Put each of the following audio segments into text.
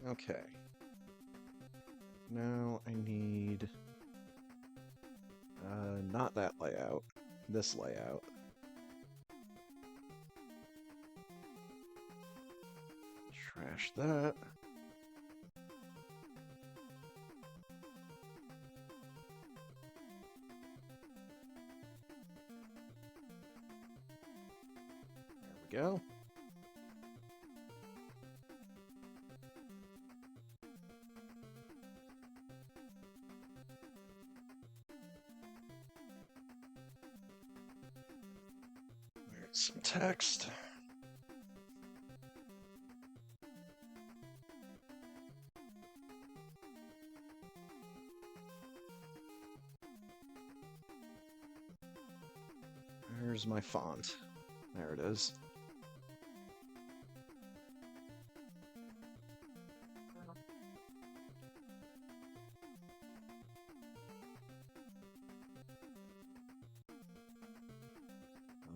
Okay. Now I need not that layout, this layout. Trash that. There we go. There's some text. There's my font. There it is.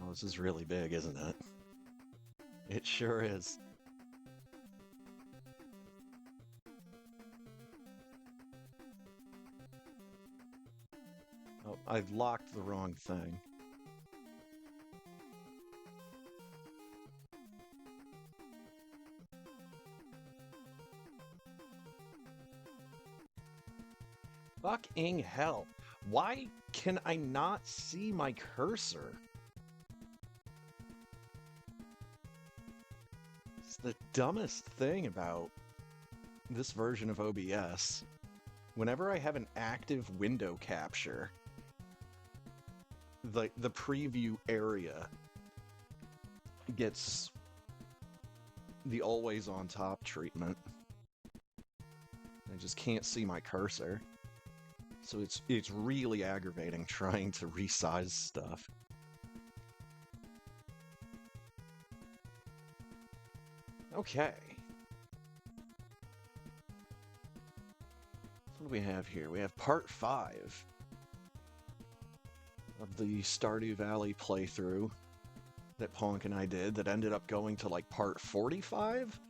Oh, this is really big, isn't it? It sure is. Oh, I've locked the wrong thing. Fucking hell. Why can I not see my cursor? It's the dumbest thing about this version of OBS. Whenever I have an active window capture, the preview area gets the always on top treatment. I just can't see my cursor. So it's really aggravating trying to resize stuff. Okay. What do we have here? We have part 5 of the Stardew Valley playthrough that Ponk and I did that ended up going to like part 45?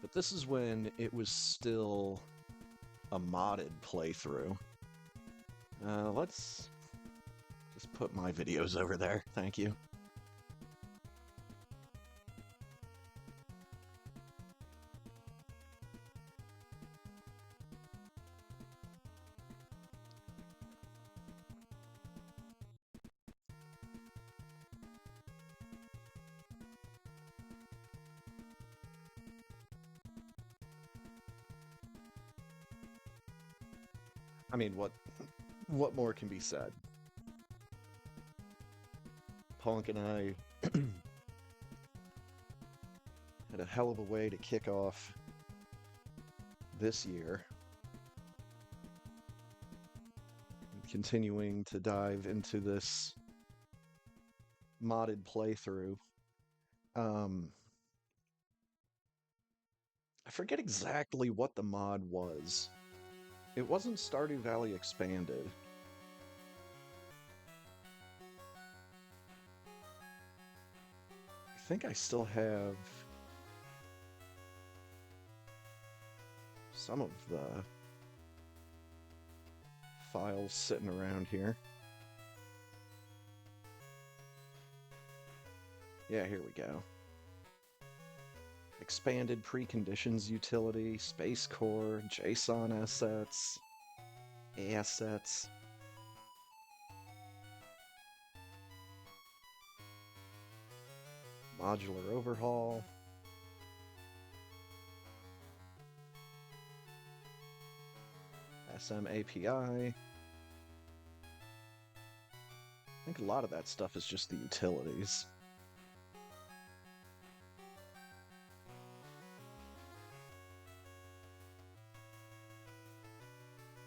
But this is when it was still a modded playthrough. Let's just put my videos over there. Thank you. I mean, what more can be said? Ponk and I had a hell of a way to kick off this year. Continuing to dive into this modded playthrough. I forget exactly what the mod was. It wasn't Stardew Valley Expanded. I think I still have some of the files sitting around here. Yeah, here we go. Expanded preconditions utility, Space Core, JSON assets, assets. Modular overhaul. SM API. I think a lot of that stuff is just the utilities.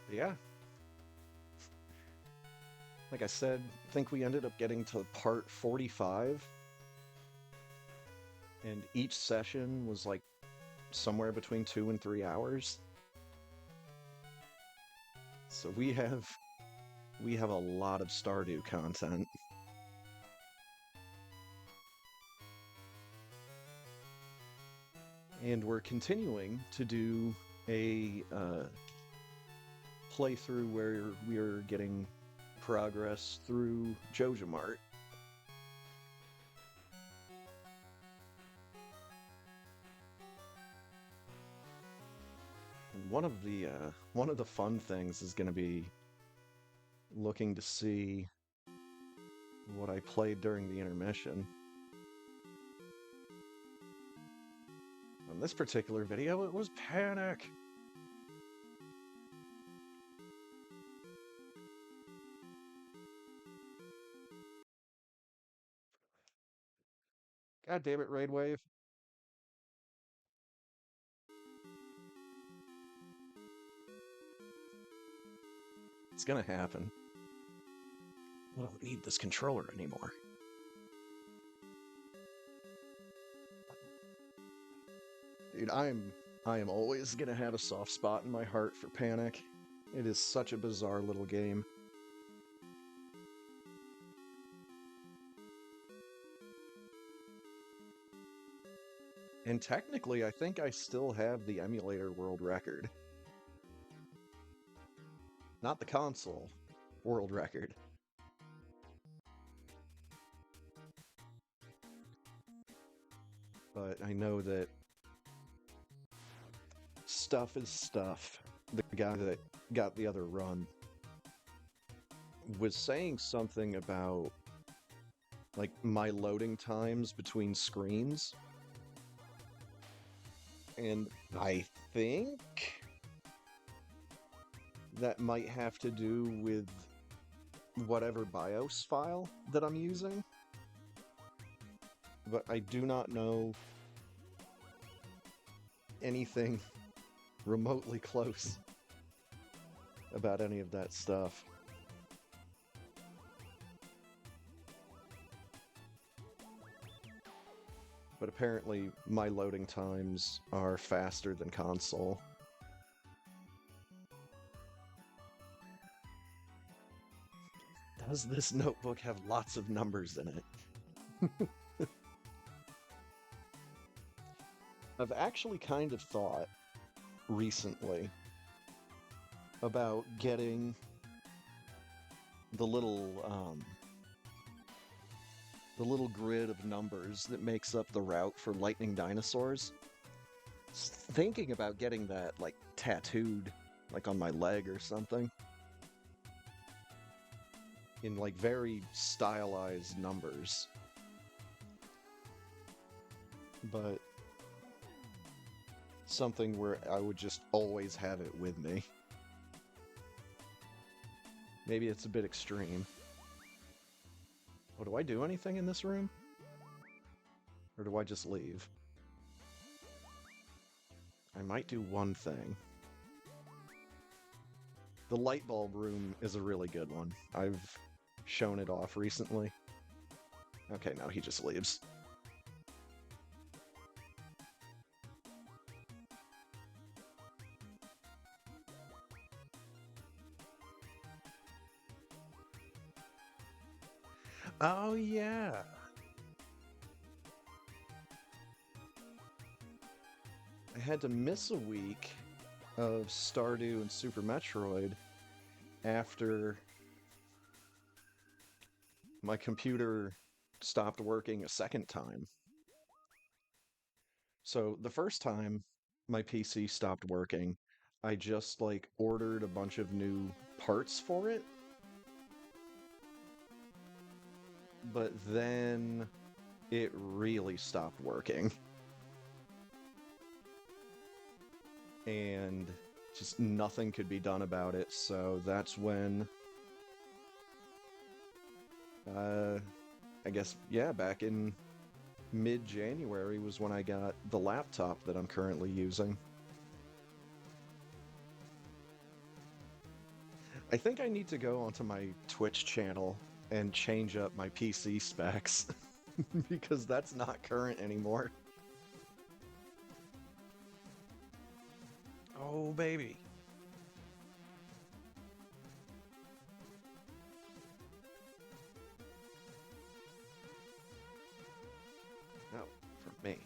But yeah. Like I said, I think we ended up getting to part 45. And each session was like somewhere between 2 and 3 hours. So we have a lot of Stardew content. And we're continuing to do a playthrough where we are getting progress through JojaMart. One of the fun things is going to be looking to see what I played during the intermission. On this particular video, it was Panic! God damn it, Raidwave. It's gonna happen. I don't need this controller anymore. Dude, I am always gonna have a soft spot in my heart for Panic. It is such a bizarre little game. And technically, I think I still have the emulator world record. Not the console world record. But I know that Stuff is Stuff, the guy that got the other run, was saying something about like my loading times between screens. And I think that might have to do with whatever BIOS file that I'm using. But I do not know anything remotely close about any of that stuff. But apparently my loading times are faster than console. Does this notebook have lots of numbers in it? I've actually kind of thought recently about getting the little grid of numbers that makes up the route for lightning dinosaurs. Thinking about getting that like tattooed like on my leg or something in like very stylized numbers. But something where I would just always have it with me. Maybe it's a bit extreme. Oh, do I do anything in this room? Or do I just leave? I might do one thing. The light bulb room is a really good one. I've shown it off recently. Okay, now he just leaves. Oh, yeah. I had to miss a week of Stardew and Super Metroid after my computer stopped working a second time. So the first time my PC stopped working, I just like ordered a bunch of new parts for it. But then it really stopped working. And just nothing could be done about it, so that's when I guess, yeah, back in mid-January was when I got the laptop that I'm currently using. I think I need to go onto my Twitch channel and change up my PC specs because that's not current anymore. Oh, baby. No, for me.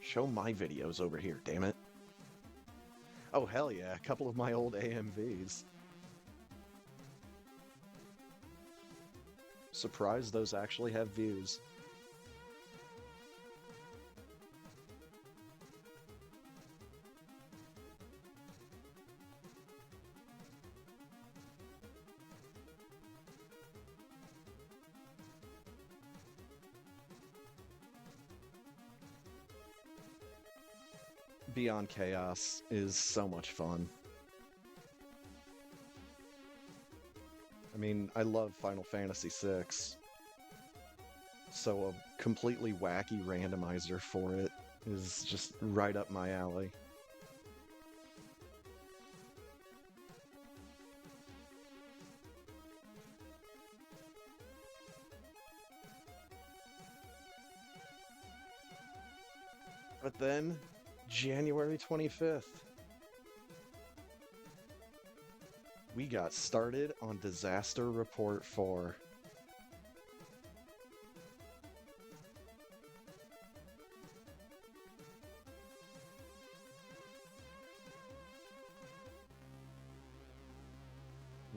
Show my videos over here, damn it. Oh, hell yeah, a couple of my old AMVs. Surprised those actually have views. Beyond Chaos is so much fun. I mean, I love Final Fantasy VI, so a completely wacky randomizer for it is just right up my alley. But then, January 25th, we got started on Disaster Report 4.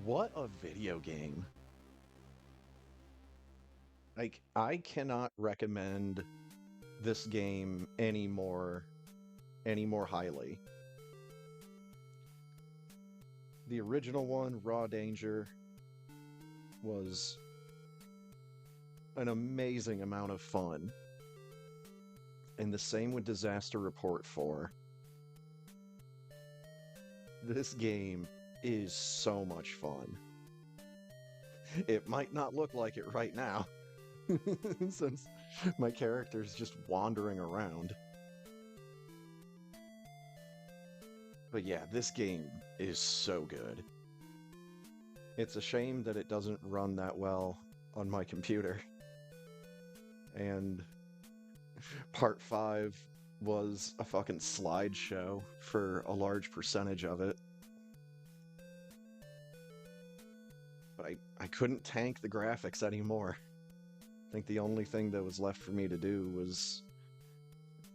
What a video game. Like, I cannot recommend this game any more highly. The original one, Raw Danger, was an amazing amount of fun. And the same with Disaster Report 4. This game is so much fun. It might not look like it right now, since my character's just wandering around. But yeah, this game is so good. It's a shame that it doesn't run that well on my computer. And Part 5 was a fucking slideshow for a large percentage of it. But I couldn't tank the graphics anymore. I think the only thing that was left for me to do was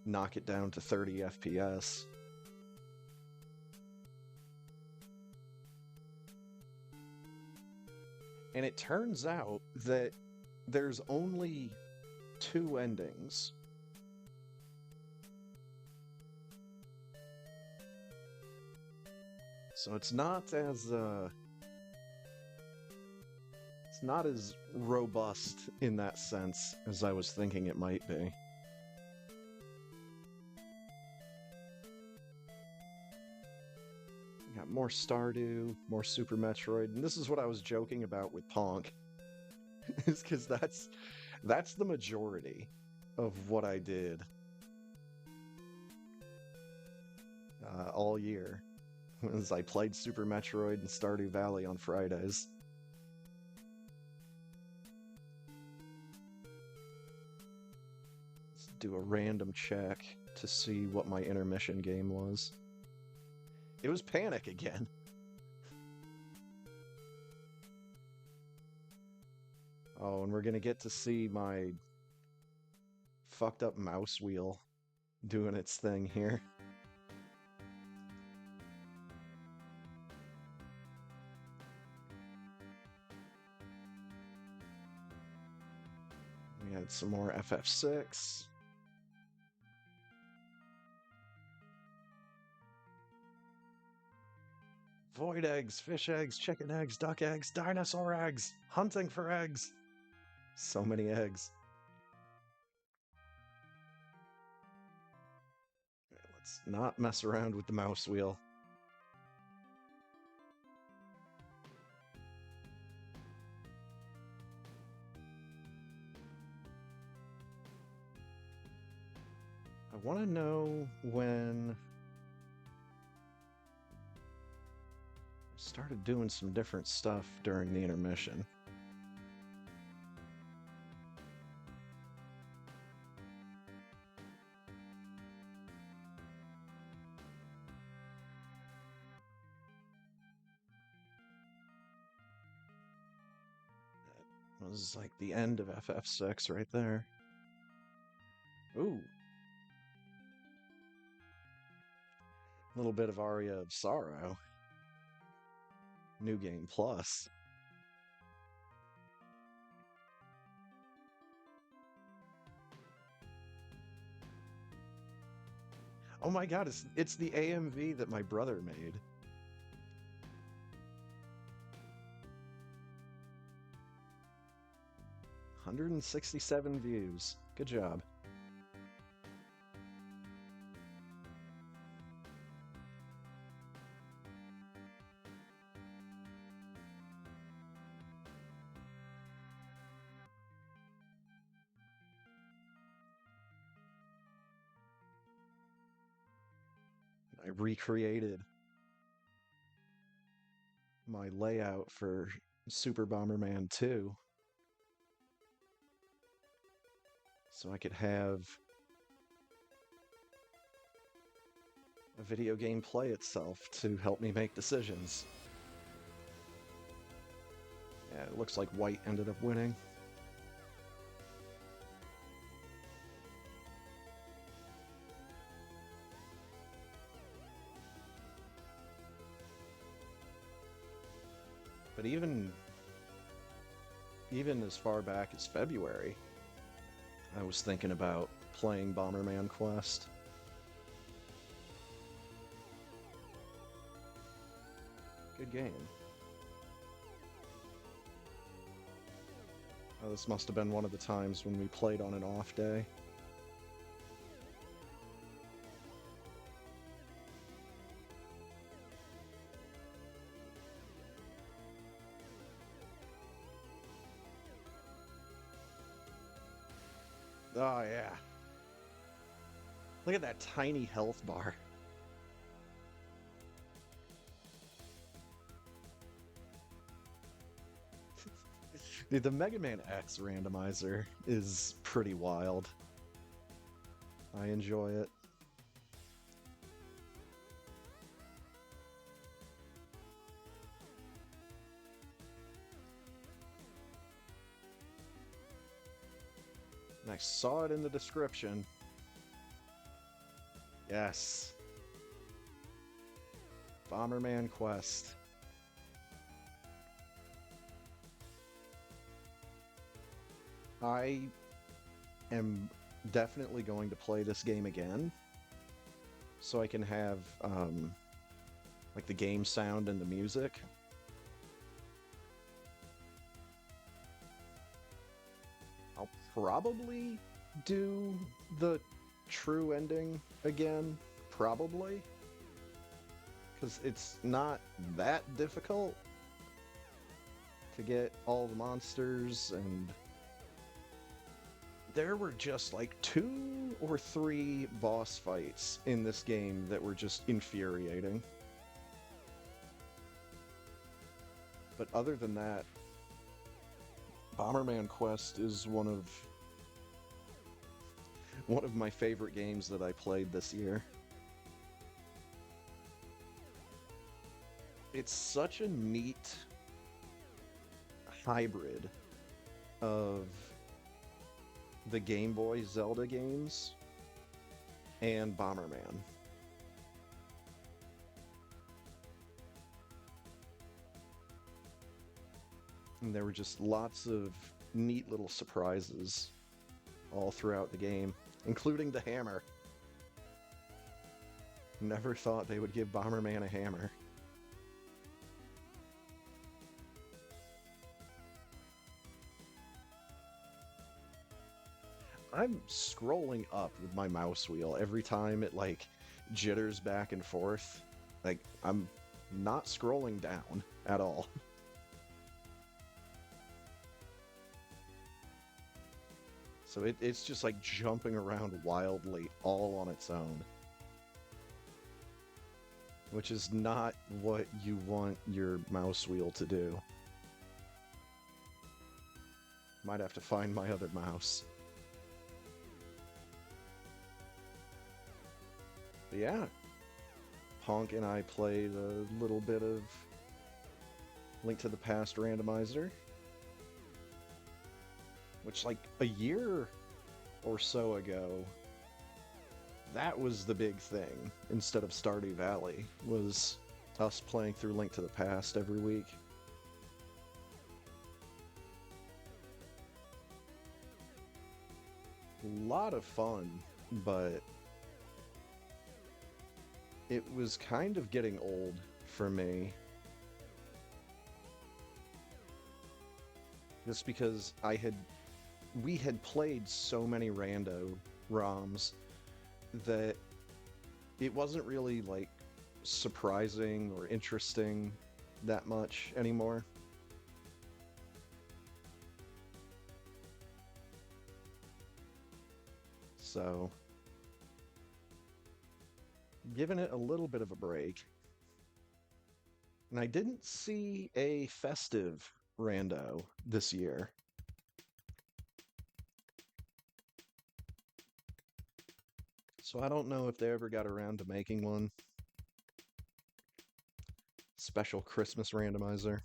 knock it down to 30 FPS. And it turns out that there's only 2 endings. So it's not as robust in that sense as I was thinking it might be. We got more Stardew, more Super Metroid, and this is what I was joking about with Ponk. Is because that's the majority of what I did all year. Was I played Super Metroid and Stardew Valley on Fridays. Let's do a random check to see what my intermission game was. It was Panic again. Oh, and we're gonna get to see my fucked up mouse wheel doing its thing here. We had some more FF6. Void eggs, fish eggs, chicken eggs, duck eggs, dinosaur eggs, hunting for eggs. So many eggs. Let's not mess around with the mouse wheel. I want to know when I started doing some different stuff during the intermission. That was like the end of FF6 right there. Ooh. A little bit of Aria of Sorrow. New Game Plus. Oh my god, it's the AMV that my brother made. "167 views. Good job." I recreated my layout for Super Bomberman 2 so I could have a video game play itself to help me make decisions. Yeah, it looks like white ended up winning. But even as far back as February, I was thinking about playing Bomberman Quest. Good game. Oh, this must have been one of the times when we played on an off day. Oh, yeah. Look at that tiny health bar. Dude, the Mega Man X randomizer is pretty wild. I enjoy it. And I saw it in the description. Yes. Bomberman Quest. I am definitely going to play this game again so I can have like the game sound and the music. I'll probably do the true ending again, probably, because it's not that difficult to get all the monsters, and there were just like 2 or 3 boss fights in this game that were just infuriating. But other than that, Bomberman Quest is one of my favorite games that I played this year. It's such a neat hybrid of the Game Boy Zelda games and Bomberman. And there were just lots of neat little surprises all throughout the game, including the hammer. Never thought they would give Bomberman a hammer. I'm scrolling up with my mouse wheel every time it like jitters back and forth. Like, I'm not scrolling down at all. So it's just like jumping around wildly all on its own. Which is not what you want your mouse wheel to do. Might have to find my other mouse. But yeah, Honk and I played a little bit of Link to the Past randomizer, which like a year or so ago, that was the big thing instead of Stardew Valley, was us playing through Link to the Past every week. A lot of fun, but it was kind of getting old for me. Just because we had played so many rando ROMs that it wasn't really like surprising or interesting that much anymore. So, giving it a little bit of a break. And I didn't see a festive rando this year. So I don't know if they ever got around to making one. Special Christmas randomizer.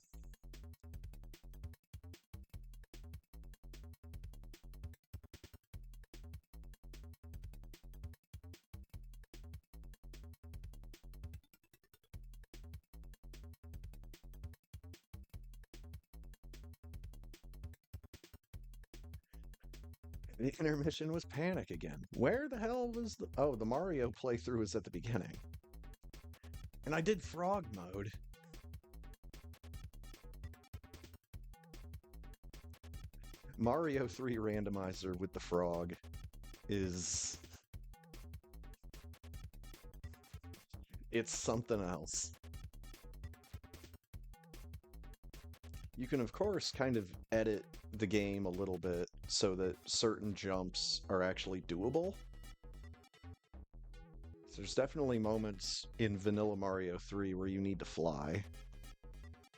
The intermission was panic again. Where the hell was the... Oh, the Mario playthrough was at the beginning. And I did frog mode. Mario 3 randomizer with the frog is... It's something else. You can, of course, kind of edit the game a little bit so that certain jumps are actually doable. So there's definitely moments in Vanilla Mario 3 where you need to fly.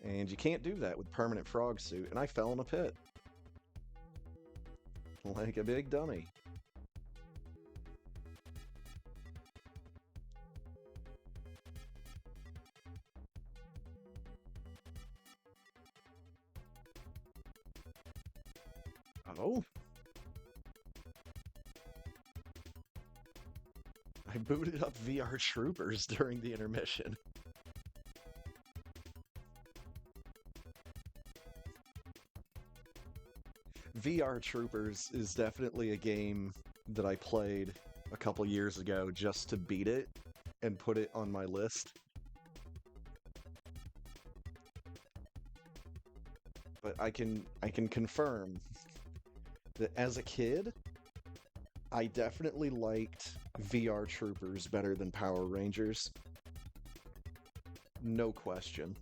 And you can't do that with Permanent Frog Suit, and I fell in a pit. Like a big dummy. Oh. I booted up VR Troopers during the intermission. VR Troopers is definitely a game that I played a couple years ago just to beat it and put it on my list. But I can confirm that as a kid, I definitely liked VR Troopers better than Power Rangers. No question.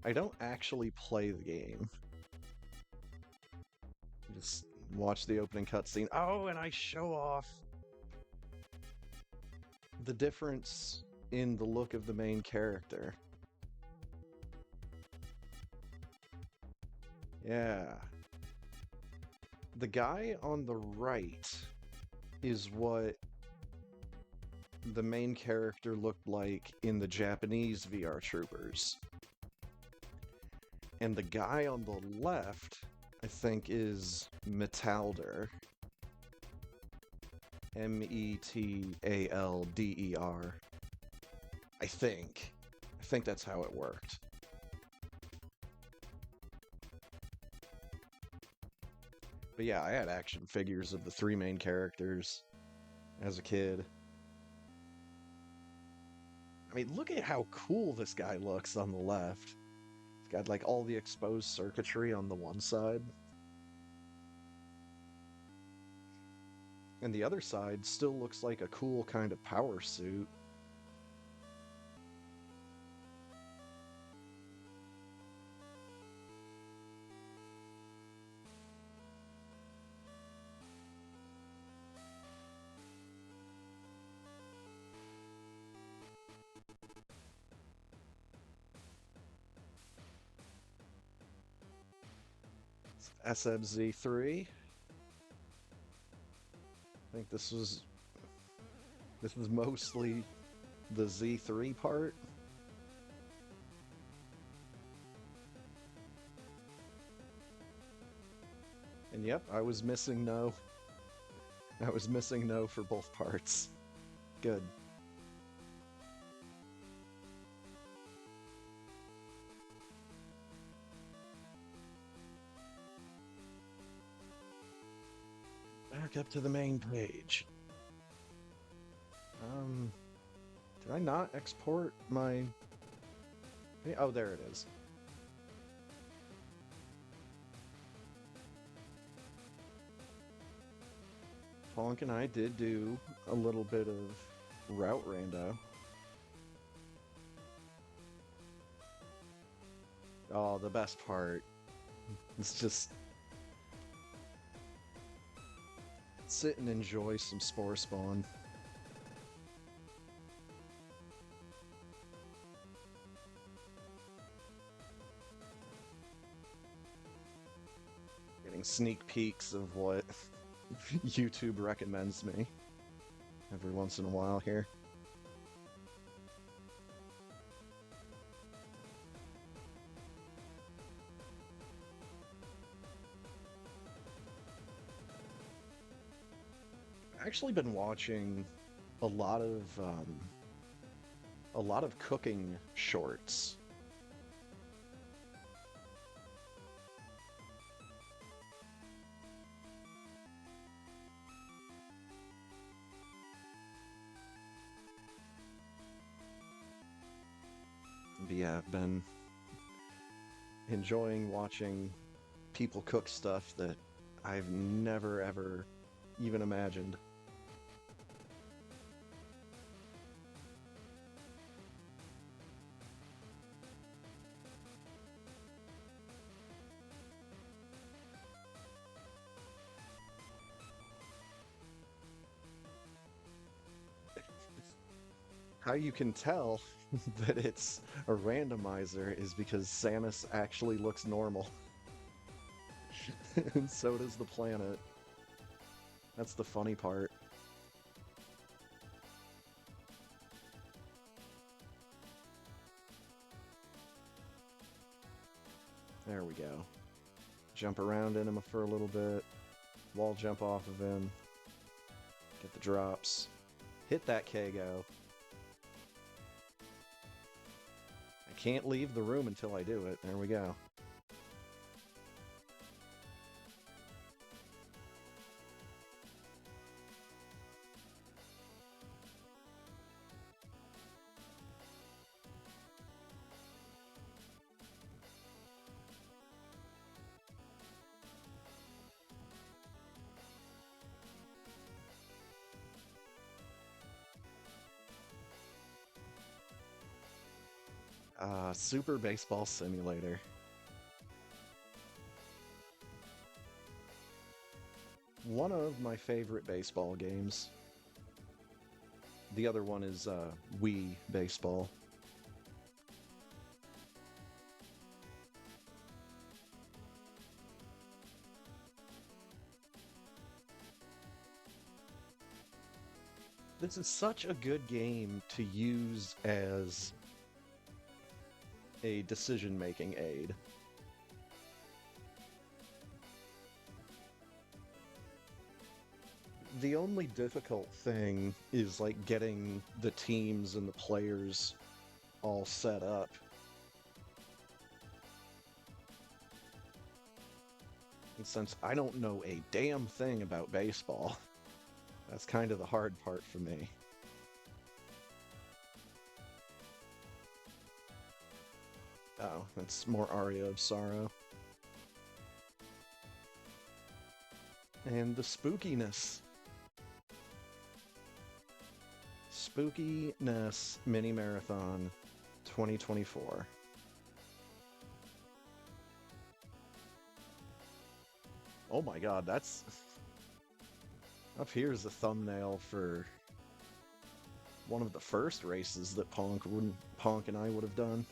I don't actually play the game. Just watch the opening cutscene. Oh, and I show off the difference in the look of the main character. Yeah. The guy on the right is what the main character looked like in the Japanese VR Troopers. And the guy on the left, I think, is Metalder. Metalder. I think that's how it worked. But yeah, I had action figures of the three main characters as a kid. I mean, look at how cool this guy looks on the left. He's got like all the exposed circuitry on the one side. And the other side still looks like a cool kind of power suit. SMZ3. I think this was mostly the Z3 part. And yep, I was missing no. I was missing no for both parts. Good. Back up to the main page. Did I not export my... Oh, there it is. Ponk and I did do a little bit of route rando. Oh, the best part. It's just sit and enjoy some Spore Spawn. Getting sneak peeks of what YouTube recommends me every once in a while here. I've actually been watching a lot of cooking shorts. But yeah, I've been enjoying watching people cook stuff that I've never ever even imagined. How you can tell that it's a randomizer is because Samus actually looks normal. And so does the planet. That's the funny part. There we go. Jump around in him for a little bit. Wall jump off of him. Get the drops. Hit that Kago. I can't leave the room until I do it. There we go. Super Baseball Simulator. One of my favorite baseball games. The other one is Wii Baseball. This is such a good game to use as a decision-making aid. The only difficult thing is like getting the teams and the players all set up. And since I don't know a damn thing about baseball, that's kind of the hard part for me. Oh, that's more Aria of Sorrow. And the spookiness. Spookiness Mini Marathon 2024. Oh my god, that's... Up here's a thumbnail for one of the first races that Ponk and I would have done.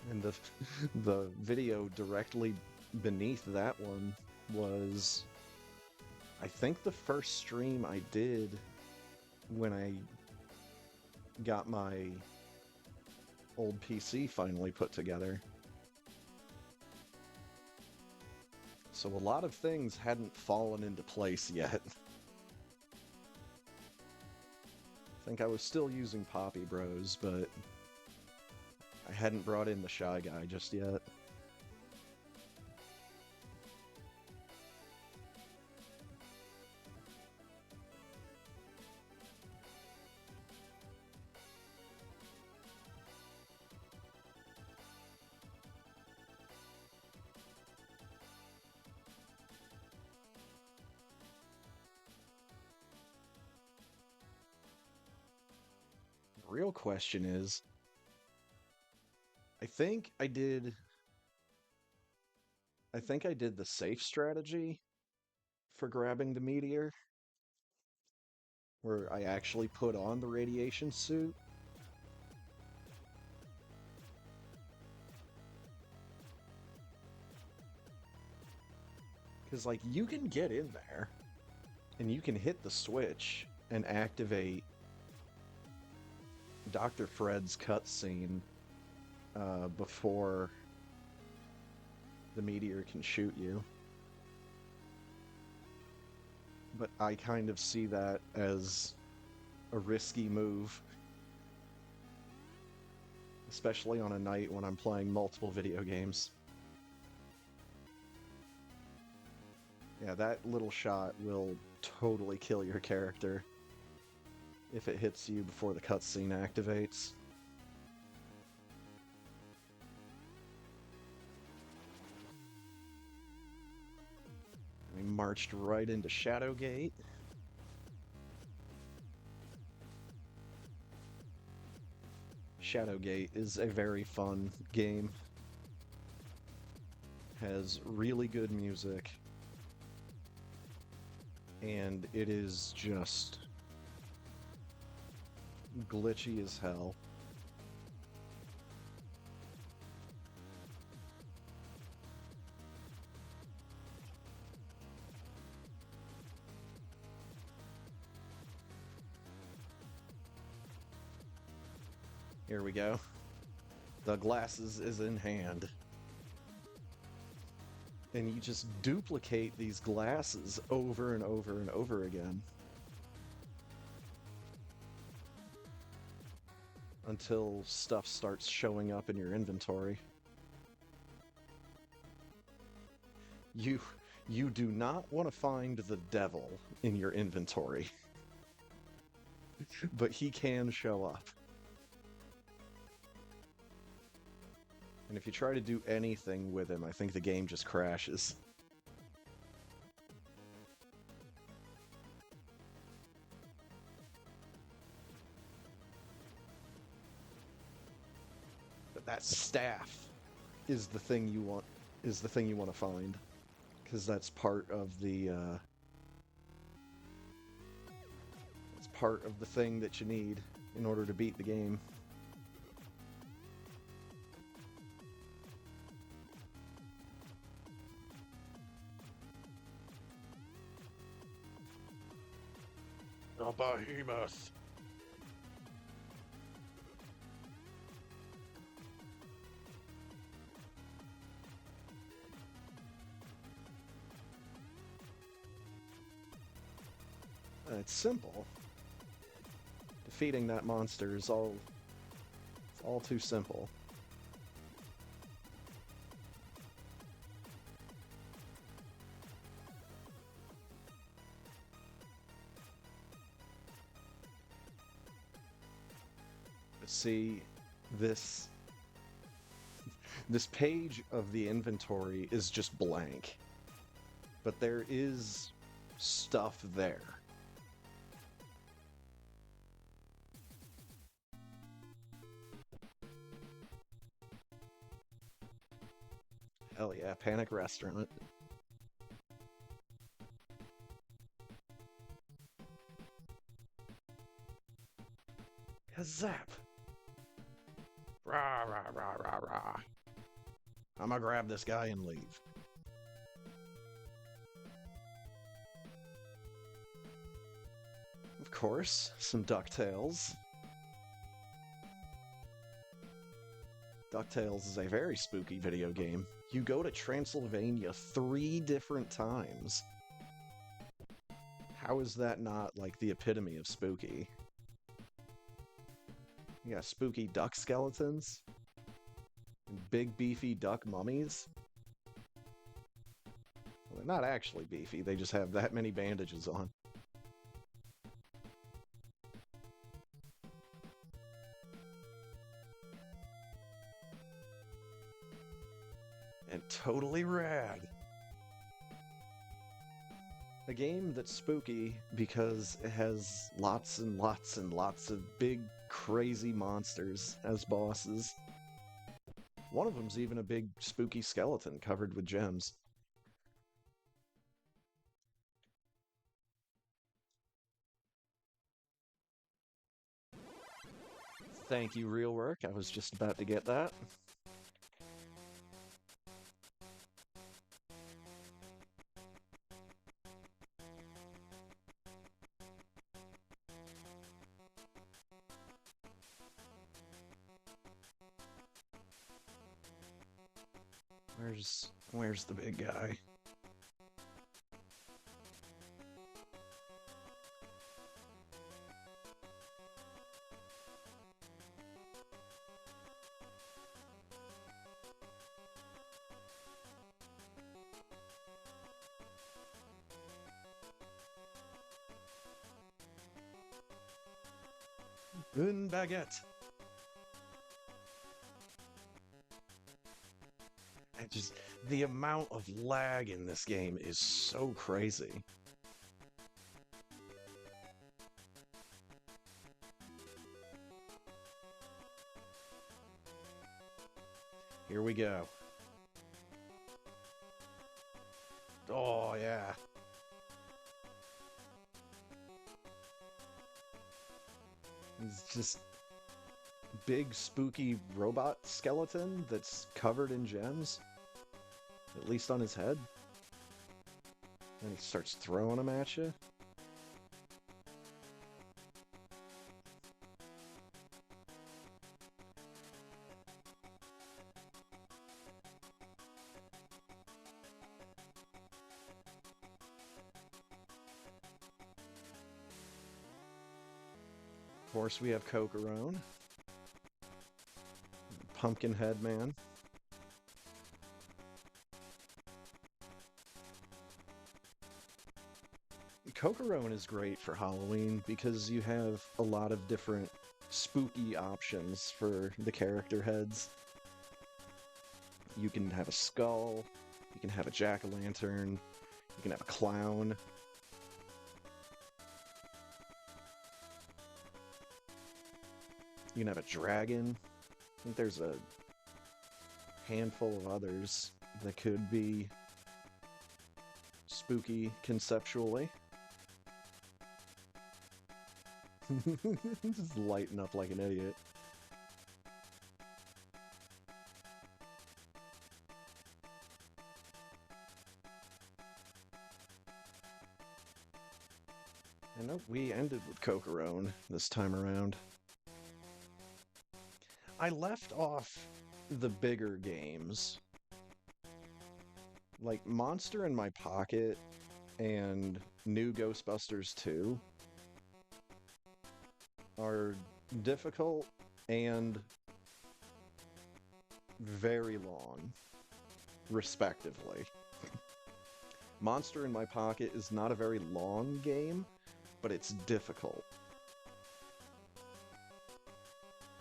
And the video directly beneath that one was, I think, the first stream I did when I got my old PC finally put together. So a lot of things hadn't fallen into place yet. I think I was still using Poppy Bros, but I hadn't brought in the Shy Guy just yet. The real question is, I think I did the safe strategy for grabbing the meteor, where I actually put on the radiation suit. Because, like, you can get in there, and you can hit the switch and activate Dr. Fred's cutscene before the meteor can shoot you. But I kind of see that as a risky move, especially on a night when I'm playing multiple video games. Yeah, that little shot will totally kill your character if it hits you before the cutscene activates. We marched right into Shadowgate. Shadowgate is a very fun game. Has really good music. And it is just glitchy as hell. Here we go. The glasses is in hand. And you just duplicate these glasses over and over and over again. Until stuff starts showing up in your inventory. You do not want to find the devil in your inventory. But he can show up. And if you try to do anything with him, I think the game just crashes. But that staff is the thing you want to find, because that's part of the it's part of the thing that you need in order to beat the game. A behemoth. It's simple. Defeating that monster is all too simple. See, this page of the inventory is just blank, but there is stuff there. Hell yeah, Panic Restaurant. Zap! Rah, rah, rah, rah, rah. I'm gonna grab this guy and leave. Of course, some DuckTales. DuckTales is a very spooky video game. You go to Transylvania 3 different times. How is that not, like, the epitome of spooky? You got spooky duck skeletons? And big, beefy duck mummies? Well, they're not actually beefy, they just have that many bandages on. And totally rad. A game that's spooky because it has lots and lots and lots of big, crazy monsters as bosses. One of them's even a big, spooky skeleton covered with gems. Thank you, Real Work. I was just about to get that. Where's the big guy? Une baguette. And just the amount of lag in this game is so crazy. Here we go. Oh, yeah. It's just big spooky robot skeleton that's covered in gems, at least on his head. And he starts throwing them at you. Of course, we have Cocorone. Pumpkinhead Man. Cocorone is great for Halloween because you have a lot of different spooky options for the character heads. You can have a skull, you can have a jack-o'-lantern, you can have a clown. You can have a dragon. I think there's a handful of others that could be spooky conceptually. Just lighten up like an idiot. And nope, we ended with Cocorone this time around. I left off the bigger games. Like Monster in My Pocket and New Ghostbusters 2 are difficult and very long, respectively. Monster in My Pocket is not a very long game, but it's difficult.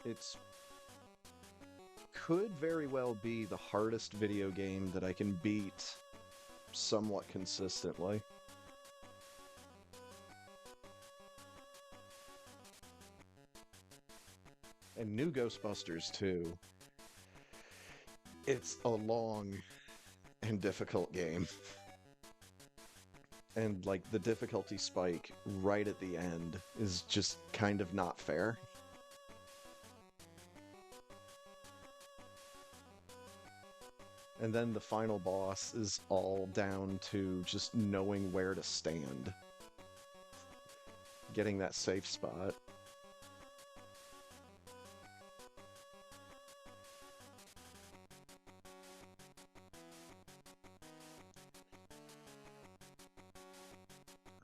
It's could very well be the hardest video game that I can beat somewhat consistently. And New Ghostbusters 2, it's a long and difficult game. And, like, the difficulty spike right at the end is just kind of not fair. And then the final boss is all down to just knowing where to stand. Getting that safe spot.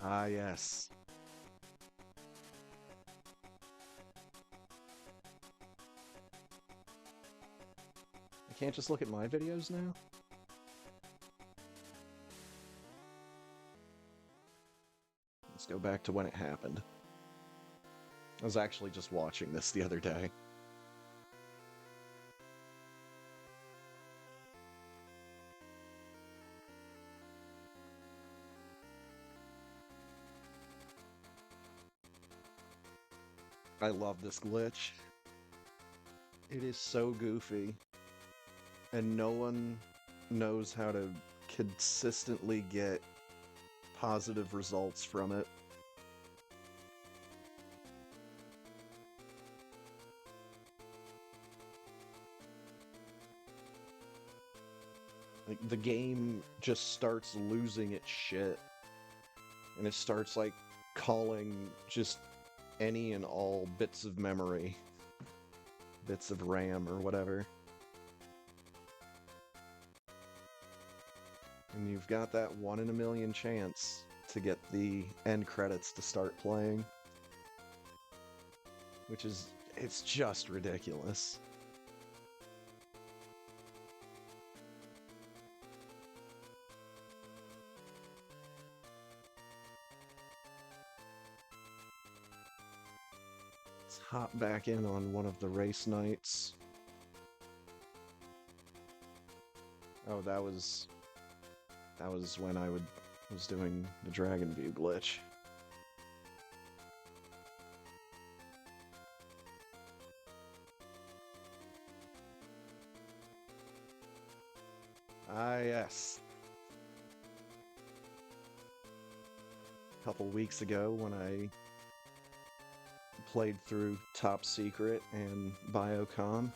Ah, yes. I can't just look at my videos now? Let's go back to when it happened. I was actually just watching this the other day. I love this glitch. It is so goofy. And no one knows how to consistently get positive results from it. Like, the game just starts losing its shit. And it starts, like, calling just any and all bits of memory. Bits of RAM or whatever. And you've got that 1 in a million chance to get the end credits to start playing. Which is, it's just ridiculous. Let's hop back in on one of the race nights. Oh, that was when I was doing the Dragon View glitch. Ah, yes. A couple weeks ago when I played through Top Secret and Biocom.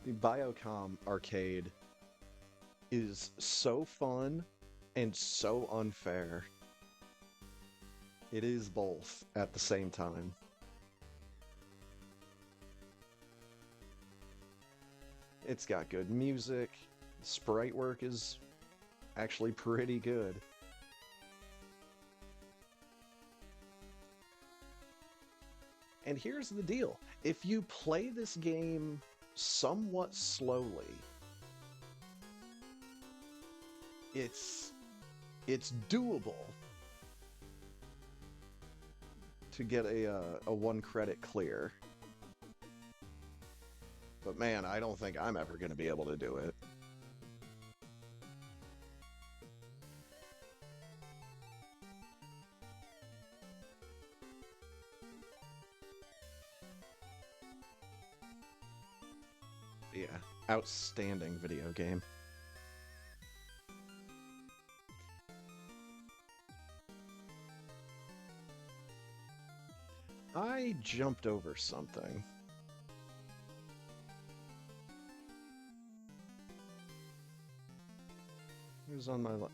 The Biocom arcade is so fun and so unfair. It is both at the same time. It's got good music, sprite work is actually pretty good. And here's the deal. If you play this game somewhat slowly, it's doable to get a 1 credit clear. But man, I don't think I'm ever going to be able to do it. Yeah, outstanding video game. I jumped over something. It was on my left.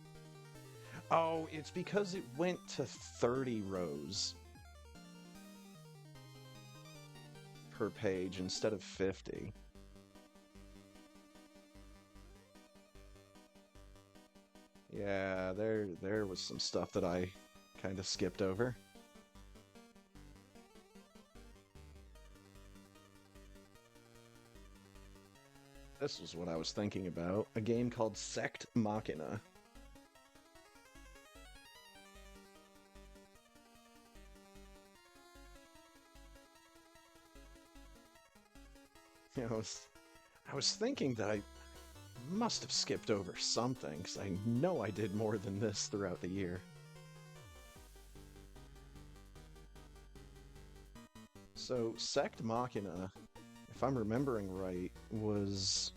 Oh, it's because it went to 30 rows per page instead of 50. Yeah, there was some stuff that I kind of skipped over. This was what I was thinking about. A game called Sect Machina. You know, I was thinking that I must have skipped over something, because I know I did more than this throughout the year. So, Sect Machina, if I'm remembering right, was...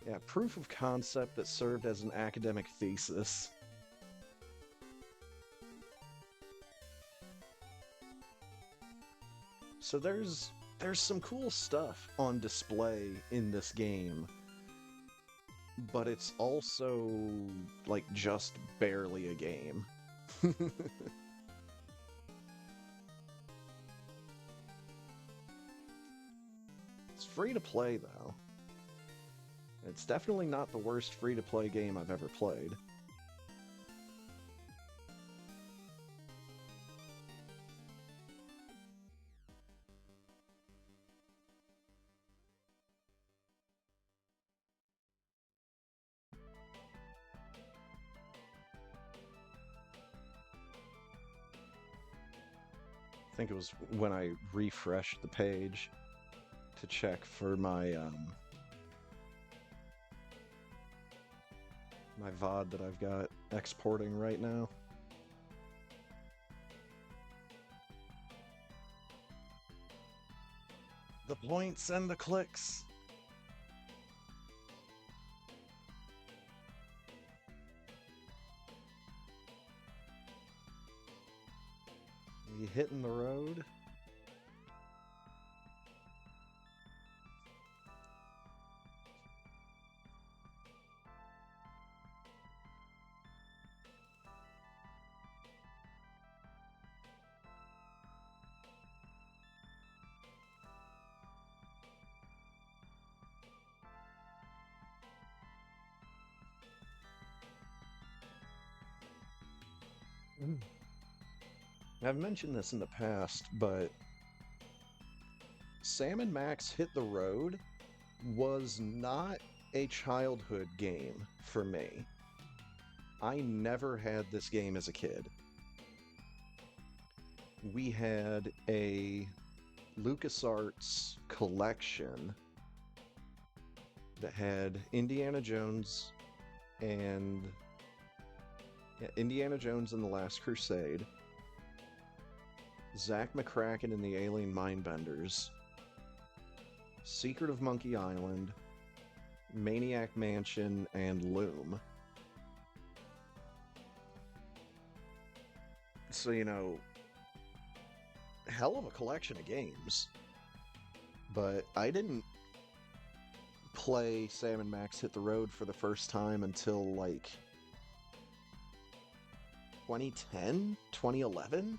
yeah, proof of concept that served as an academic thesis. So there's some cool stuff on display in this game, but it's also, like, just barely a game. free to play, though. It's definitely not the worst free to play game I've ever played. I think it was when I refreshed the page to check for my my VOD that I've got exporting right now. The points and the clicks. We hitting the road. I've mentioned this in the past, but Sam & Max Hit the Road was not a childhood game for me. I never had this game as a kid. We had a LucasArts collection that had Indiana Jones and Indiana Jones and the Last Crusade, Zach McCracken and the Alien Mindbenders, Secret of Monkey Island, Maniac Mansion, and Loom. So, you know, hell of a collection of games. But I didn't play Sam & Max Hit the Road for the first time until, like, 2010? 2011?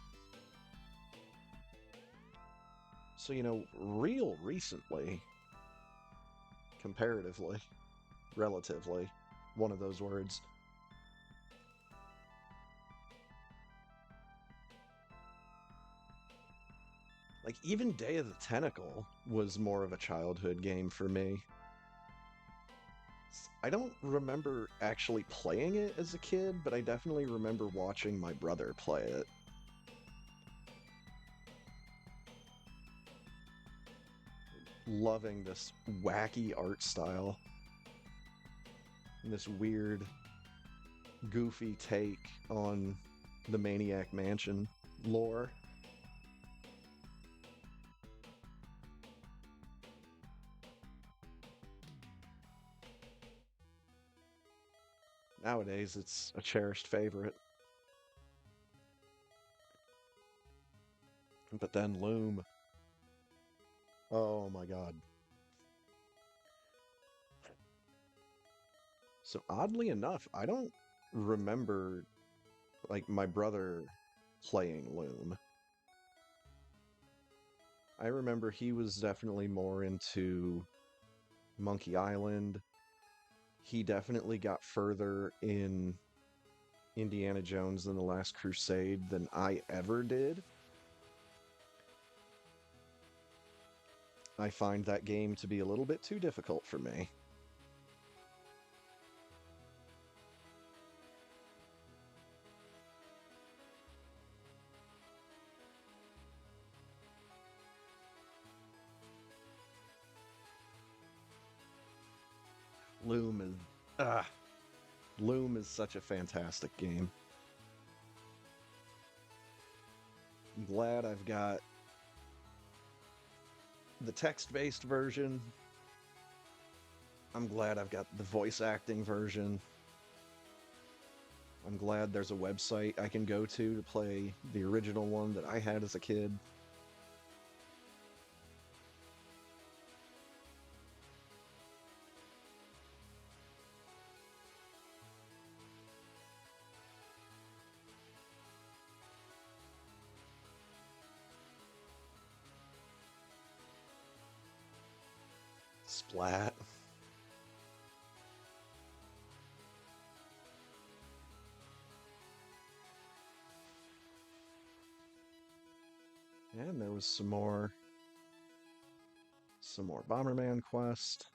So, you know, real recently, comparatively, relatively, one of those words. Like, even Day of the Tentacle was more of a childhood game for me. I don't remember actually playing it as a kid, but I definitely remember watching my brother play it. Loving this wacky art style. And this weird, goofy take on the Maniac Mansion lore. Nowadays, it's a cherished favorite. But then Loom. Oh my god. So oddly enough, I don't remember, like, my brother playing Loom. I remember he was definitely more into Monkey Island. He definitely got further in Indiana Jones and the Last Crusade than I ever did. I find that game to be a little bit too difficult for me. Loom is such a fantastic game. I'm glad I've got the text-based version. I'm glad I've got the voice acting version. I'm glad there's a website I can go to play the original one that I had as a kid. flat. And there was some more Bomberman quest.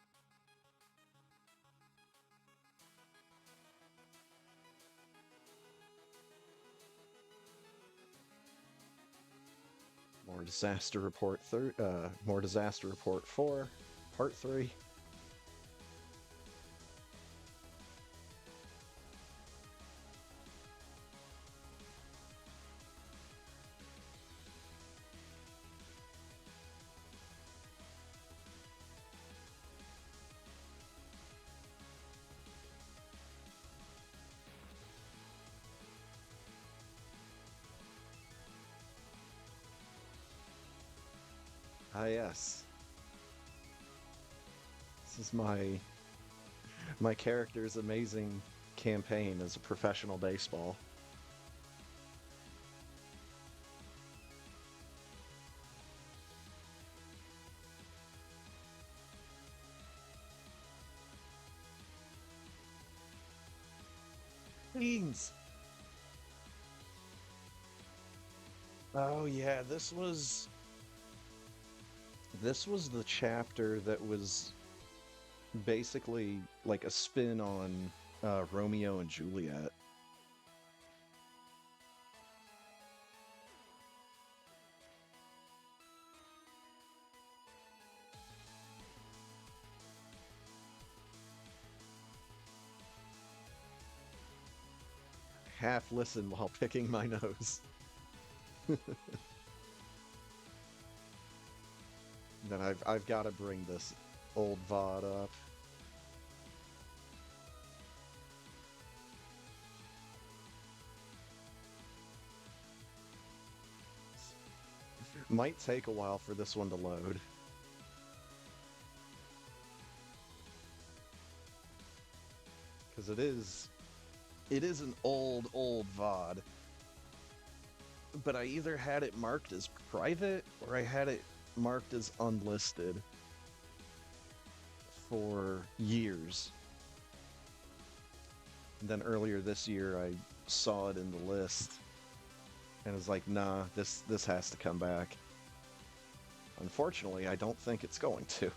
More Disaster Report more Disaster Report 4, Part 3. Ah, yes. This is my character's amazing campaign as a professional baseball. Beans! Oh yeah, this was the chapter that was basically like a spin on Romeo and Juliet. Half listen while picking my nose. Then I've got to bring this old VOD up. Might take a while for this one to load. Because it is an old VOD. But I either had it marked as private or I had it marked as unlisted for years. And then earlier this year I saw it in the list and was like, nah, this has to come back. Unfortunately, I don't think it's going to.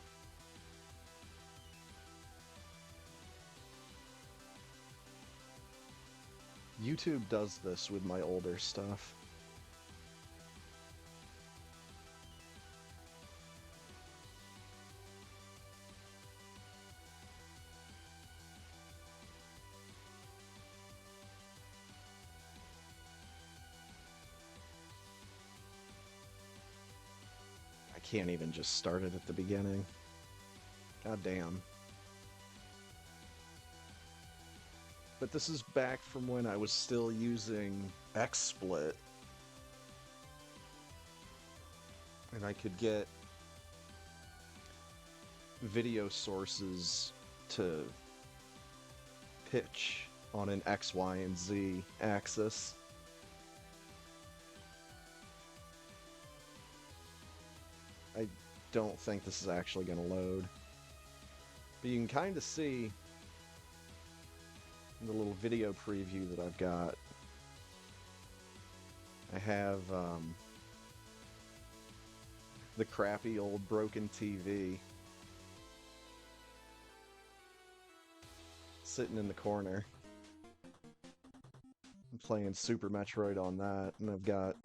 YouTube does this with my older stuff. I can't even just start it at the beginning. God damn. But this is back from when I was still using XSplit. And I could get video sources to pitch on an X, Y, and Z axis. I don't think this is actually going to load. But you can kind of see in the little video preview that I've got. I have the crappy old broken TV sitting in the corner. I'm playing Super Metroid on that, and I've got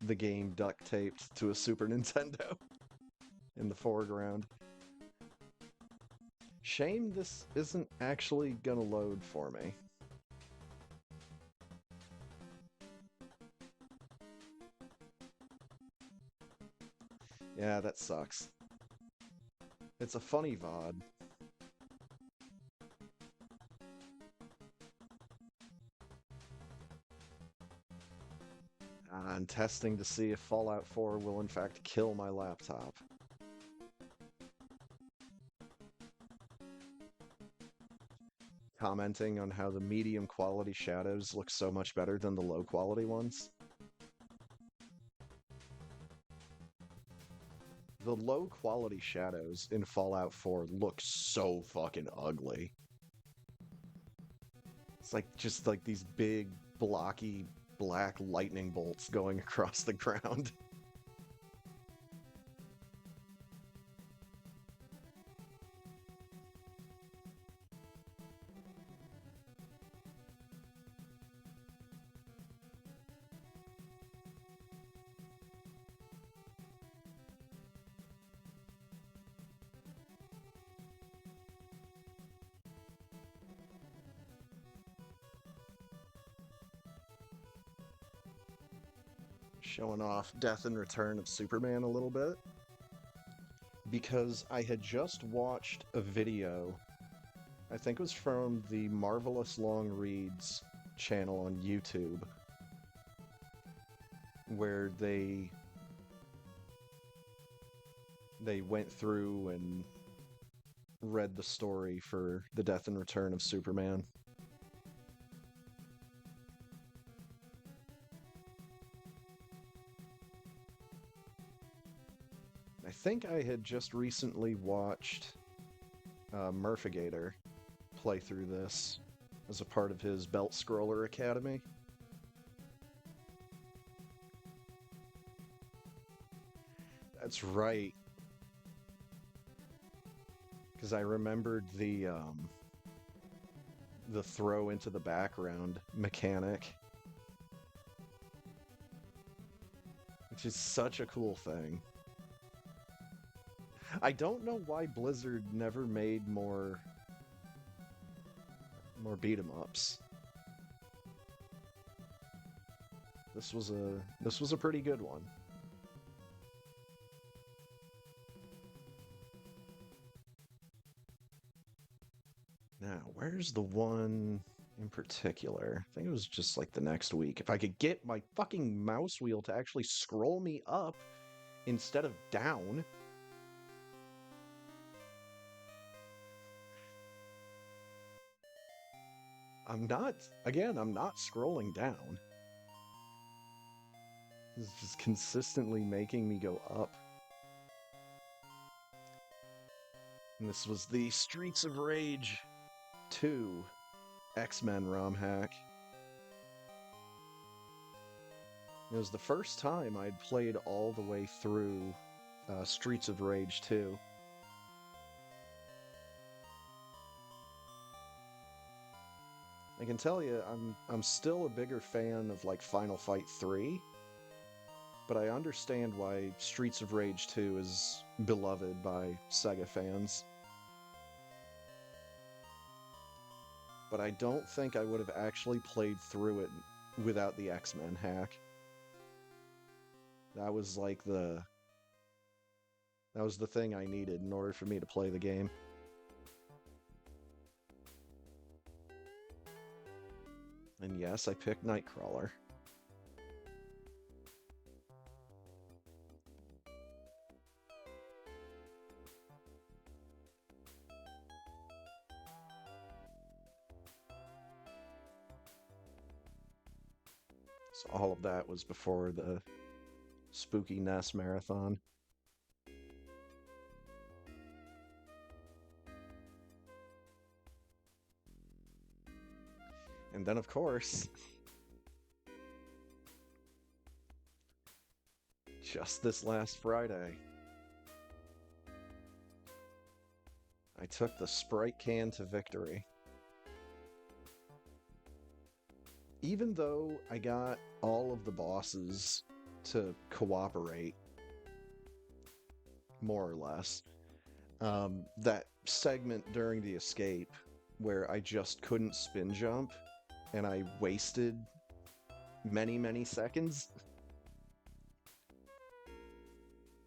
the game duct taped to a Super Nintendo in the foreground. Shame this isn't actually gonna load for me. Yeah, that sucks. It's a funny VOD. I'm testing to see if Fallout 4 will in fact kill my laptop. Commenting on how the medium quality shadows look so much better than the low quality ones. the low quality shadows in Fallout 4 look so fucking ugly. It's like just like these big, blocky, black lightning bolts going across the ground. Showing off Death and Return of Superman a little bit. Because I had just watched a video, I think it was from the Marvelous Long Reads channel on YouTube, where they went through and read the story for the Death and Return of Superman. I think I had just recently watched Murphigator play through this as a part of his Belt Scroller Academy. That's right. Because I remembered the throw into the background mechanic, which is such a cool thing. I don't know why Blizzard never made more beat 'em ups. This was a pretty good one. Now, where's the one in particular? I think it was just like the next week. If I could get my fucking mouse wheel to actually scroll me up instead of down. I'm not scrolling down. It's just consistently making me go up. And this was the Streets of Rage 2 X-Men ROM hack. It was the first time I'd played all the way through Streets of Rage 2. I can tell you, I'm still a bigger fan of like Final Fight 3, but I understand why Streets of Rage 2 is beloved by Sega fans. But I don't think I would have actually played through it without the X-Men hack. That was like that was the thing I needed in order for me to play the game. And yes, I picked Nightcrawler. So all of that was before the Spooky Nest Marathon. And then, of course, just this last Friday, I took the Sprite can to victory. Even though I got all of the bosses to cooperate, more or less, that segment during the escape where I just couldn't spin jump and I wasted many, many seconds,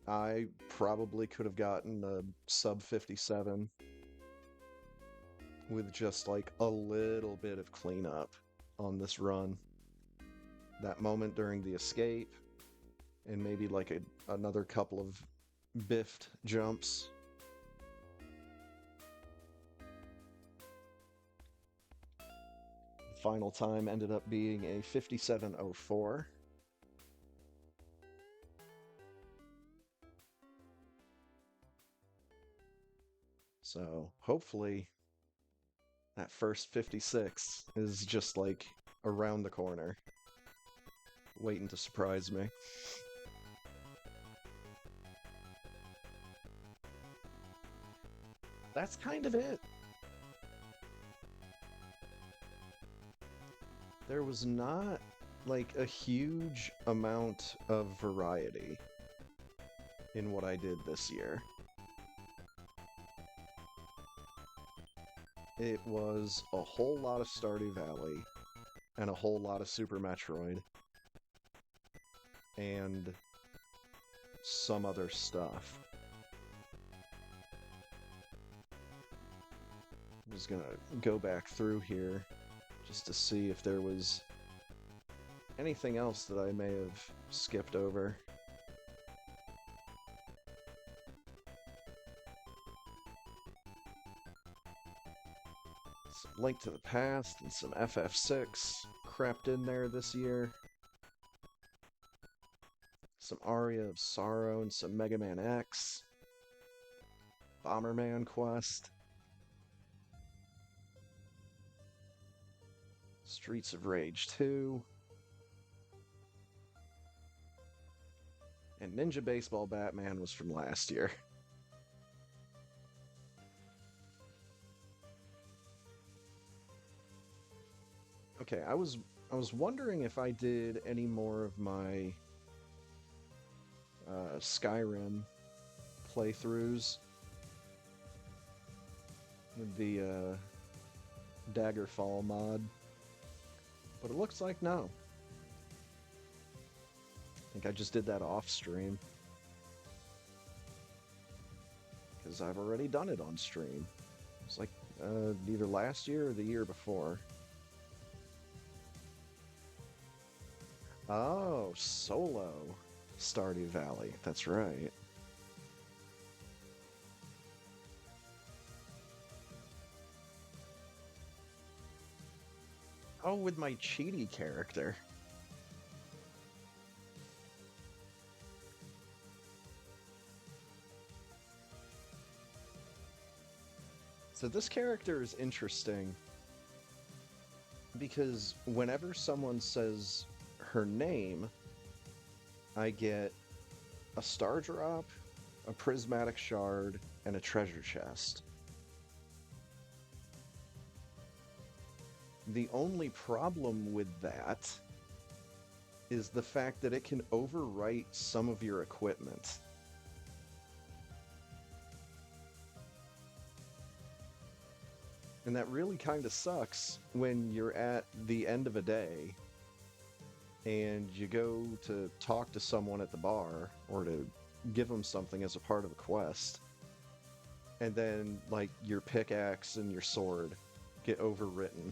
I probably could have gotten a sub 57 with just like a little bit of cleanup on this run. That moment during the escape, and maybe like another couple of biffed jumps. The final time ended up being a 57:04. So hopefully that first 56 is just like around the corner, waiting to surprise me. That's kind of it. There was not like a huge amount of variety in what I did this year. It was a whole lot of Stardew Valley and a whole lot of Super Metroid and some other stuff. I'm just gonna go back through here just to see if there was anything else that I may have skipped over. Some Link to the Past and some FF6 crept in there this year. Some Aria of Sorrow and some Mega Man X. Bomberman Quest. Streets of Rage 2. And Ninja Baseball Batman was from last year. Okay, I was wondering if I did any more of my Skyrim playthroughs with the Daggerfall mod, but it looks like no. I think I just did that off stream because I've already done it on stream. It's like either last year or the year before. Oh, solo Stardew Valley. That's right. Oh, with my Cheaty character. So this character is interesting because whenever someone says her name, I get a star drop, a prismatic shard, and a treasure chest. The only problem with that is the fact that it can overwrite some of your equipment. And that really kind of sucks when you're at the end of a day and you go to talk to someone at the bar or to give them something as a part of a quest, and then like your pickaxe and your sword get overwritten.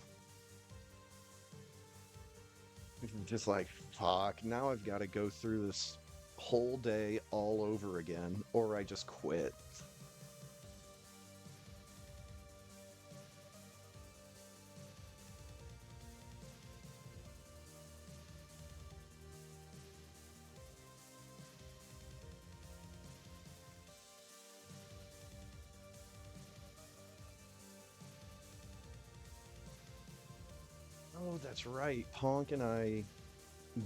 Just like, fuck, now I've got to go through this whole day all over again, or I just quit. Oh, that's right. Ponk and I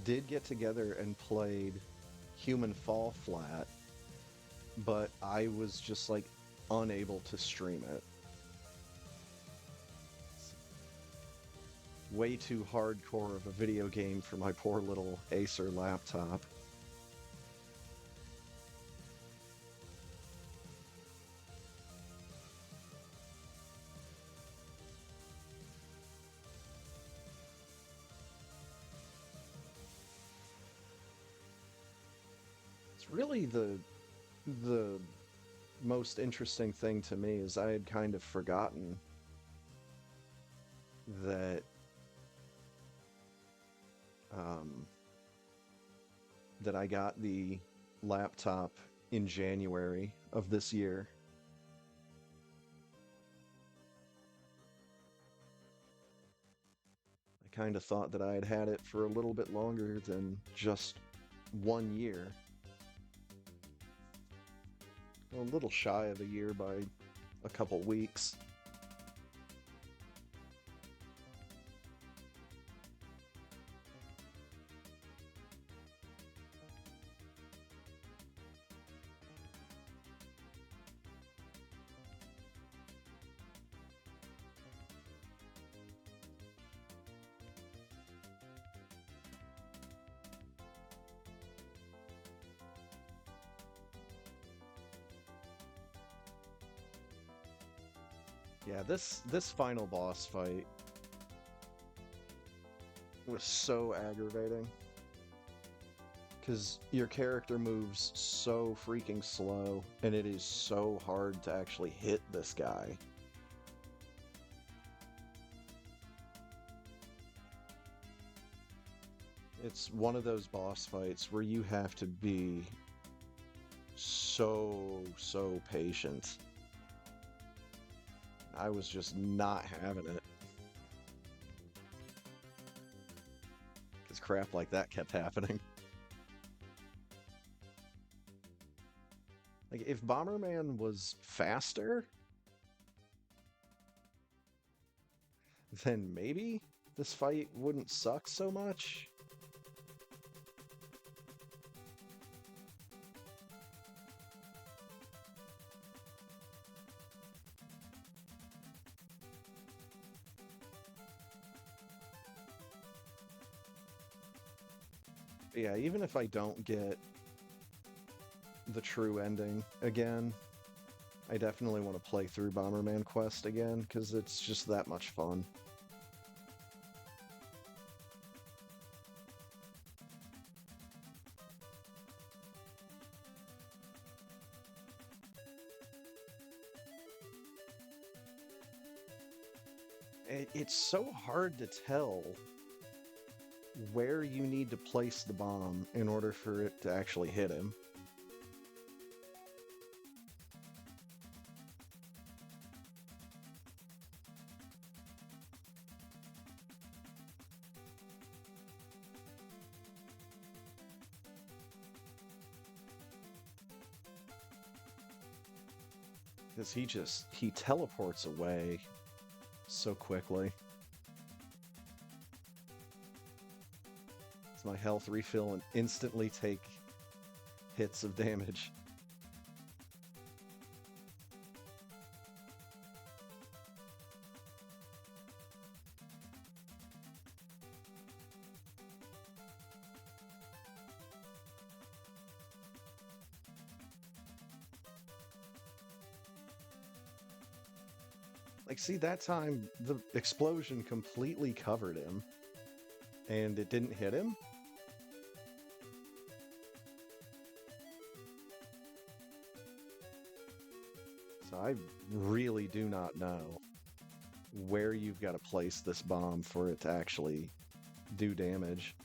did get together and played Human Fall Flat, but I was just like unable to stream it. Way too hardcore of a video game for my poor little Acer laptop. It's really the most interesting thing to me is I had kind of forgotten that that I got the laptop in January of this year. I kind of thought that I had had it for a little bit longer than just 1 year. A little shy of a year by a couple weeks. Yeah, this final boss fight was so aggravating because your character moves so freaking slow, and it is so hard to actually hit this guy. It's one of those boss fights where you have to be so patient. I was just not having it. Because crap like that kept happening. Like, if Bomberman was faster, then maybe this fight wouldn't suck so much. Yeah, even if I don't get the true ending again, I definitely want to play through Bomberman Quest again, because it's just that much fun. It's so hard to tell where you need to place the bomb in order for it to actually hit him. Because he teleports away so quickly. It's my health refill and instantly take hits of damage. Like, see, that time the explosion completely covered him and it didn't hit him. So I really do not know where you've got to place this bomb for it to actually do damage.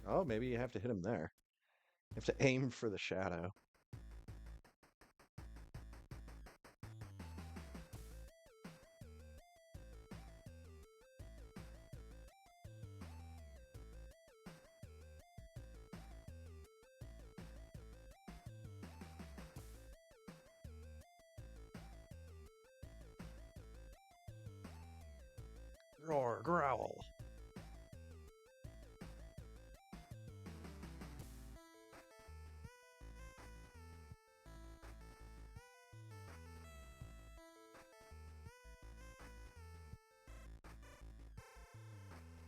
Oh, maybe you have to hit him there. You have to aim for the shadow. Roar, growl.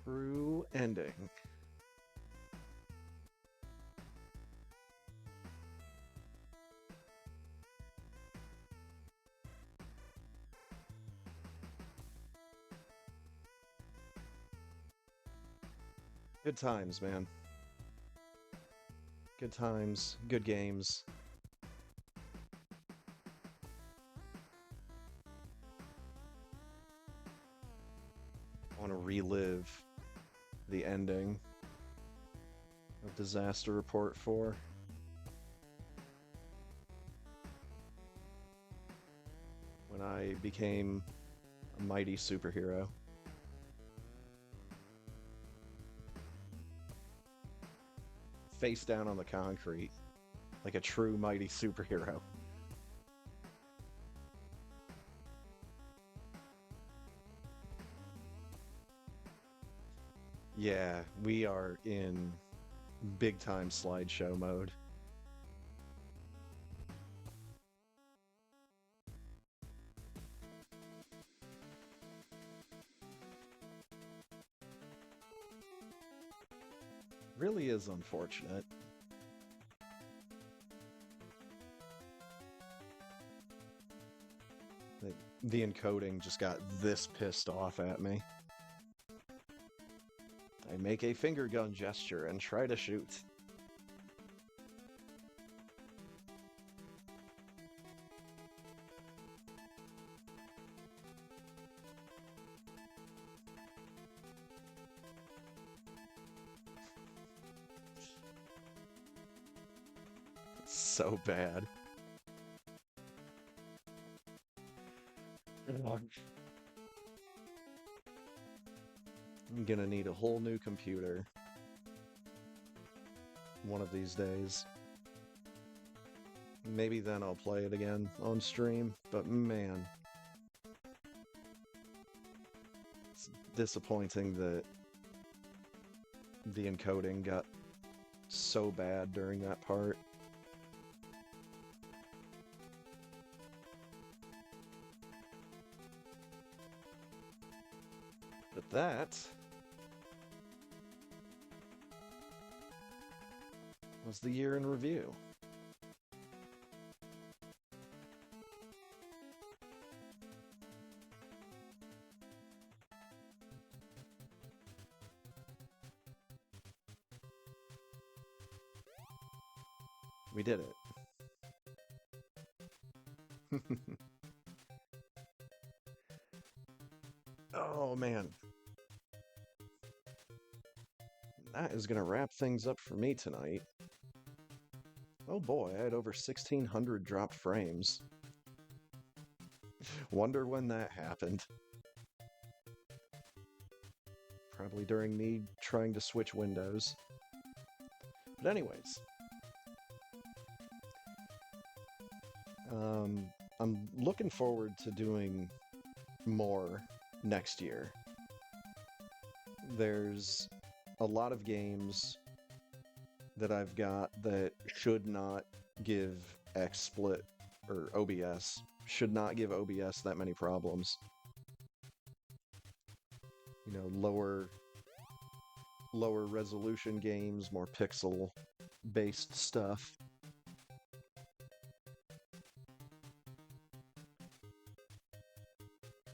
True ending. Good times, man. Good times, good games. I want to relive the ending of Disaster Report 4. When I became a mighty superhero. Face down on the concrete, like a true mighty superhero. Yeah, we are in big time slideshow mode. Really is unfortunate. that The encoding just got this pissed off at me. I make a finger gun gesture and try to shoot. It's so bad. I'm gonna need a whole new computer one of these days. Maybe then I'll play it again on stream, but man, it's disappointing that the encoding got so bad during that part. But that was the year in review. We did it. Oh man. That is gonna wrap things up for me tonight. Oh boy, I had over 1,600 dropped frames. Wonder when that happened. Probably during me trying to switch windows. But anyways. I'm looking forward to doing more next year. There's a lot of games that I've got that should not give XSplit or OBS, should not give OBS that many problems. You know, lower resolution games, more pixel based stuff.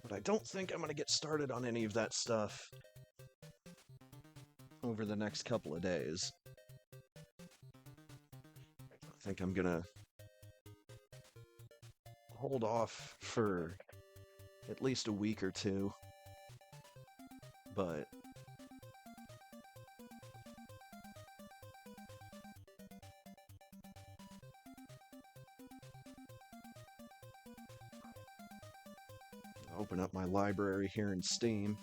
But I don't think I'm going to get started on any of that stuff over the next couple of days. I think I'm going to hold off for at least a week or two. But open up my library here in Steam.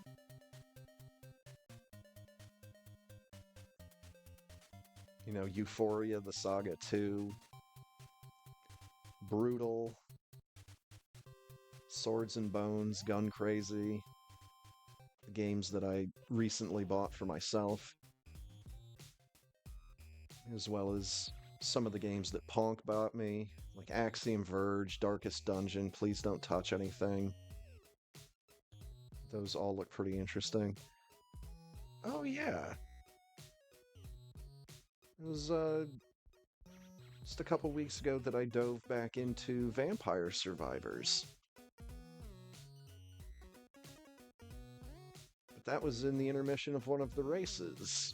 You know, Euphoria, the Saga 2, Brutal, Swords and Bones, Gun Crazy, the games that I recently bought for myself, as well as some of the games that Ponk bought me, like Axiom Verge, Darkest Dungeon, Please Don't Touch Anything. Those all look pretty interesting. Oh yeah. It was just a couple weeks ago that I dove back into Vampire Survivors. But that was in the intermission of one of the races,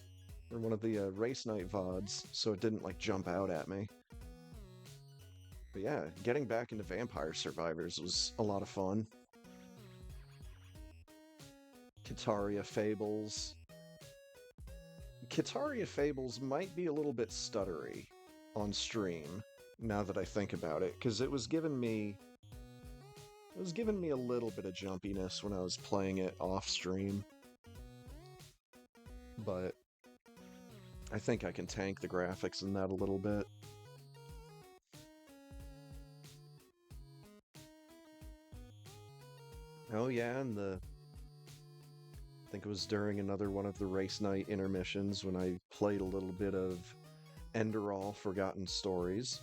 or one of the race night VODs, so it didn't like jump out at me. But yeah, getting back into Vampire Survivors was a lot of fun. Kitaria Fables. Kitaria Fables might be a little bit stuttery on stream, now that I think about it, because it was giving me a little bit of jumpiness when I was playing it off stream. But I think I can tank the graphics in that a little bit. Oh yeah, and I think it was during another one of the race night intermissions when I played a little bit of Enderal Forgotten Stories.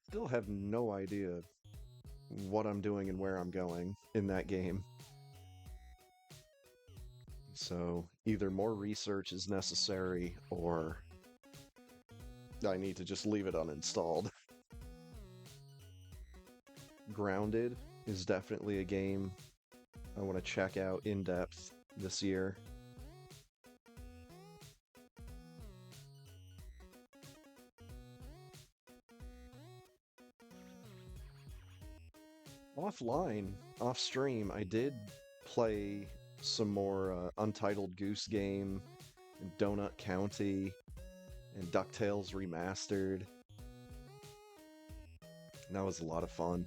Still have no idea what I'm doing and where I'm going in that game. So either more research is necessary or I need to just leave it uninstalled. Grounded is definitely a game I want to check out in depth this year. Offline, off stream, I did play some more Untitled Goose Game and Donut County and DuckTales Remastered. And that was a lot of fun.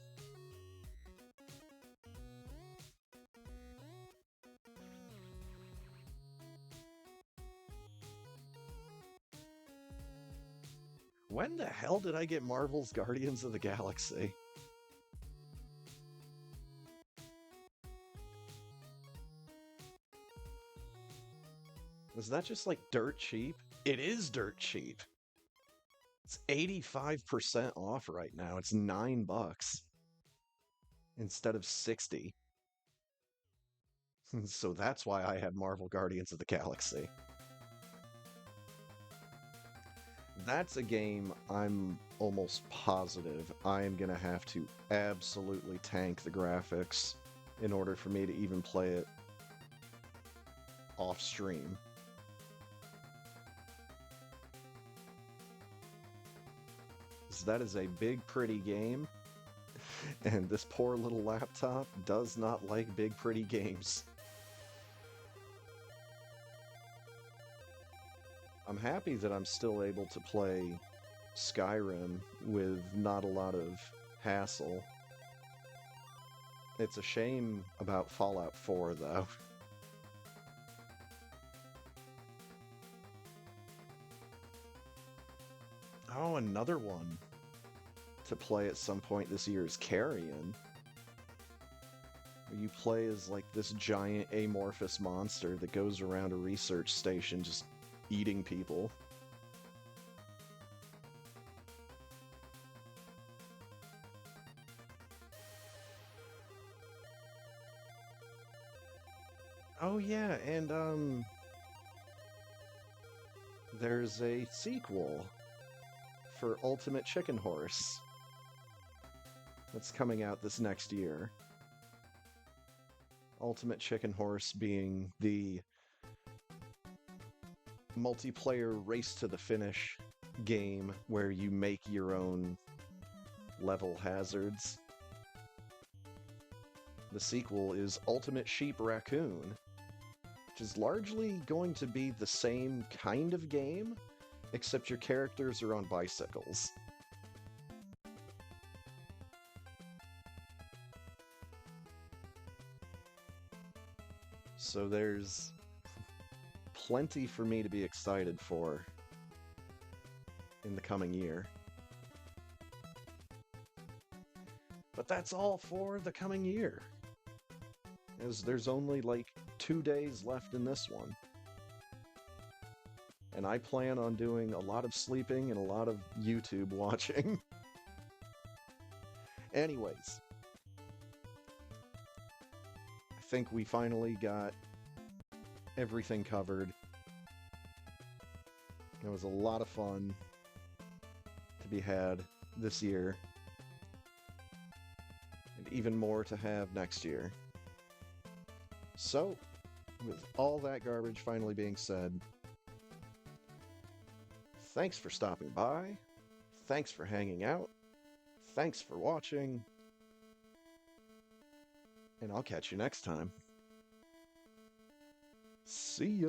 When the hell did I get Marvel's Guardians of the Galaxy? Was that just like dirt cheap? It is dirt cheap. It's 85% off right now. It's $9 instead of 60. So that's why I had Marvel Guardians of the Galaxy. That's a game I'm almost positive I am going to have to absolutely tank the graphics in order for me to even play it off stream. So that is a big, pretty game, and this poor little laptop does not like big, pretty games. I'm happy that I'm still able to play Skyrim with not a lot of hassle. It's a shame about Fallout 4, though. Oh, another one to play at some point this year is Carrion. Where you play as like this giant amorphous monster that goes around a research station just eating people. Oh yeah, and there's a sequel for Ultimate Chicken Horse that's coming out this next year. Ultimate Chicken Horse being the multiplayer race to the finish game where you make your own level hazards. The sequel is Ultimate Sheep Raccoon, which is largely going to be the same kind of game, except your characters are on bicycles. So there's plenty for me to be excited for in the coming year. But that's all for the coming year, as there's only like 2 days left in this one. And I plan on doing a lot of sleeping and a lot of YouTube watching. Anyways, I think we finally got everything covered. It was a lot of fun to be had this year, and even more to have next year. So, with all that garbage finally being said, thanks for stopping by, thanks for hanging out, thanks for watching, and I'll catch you next time. See ya!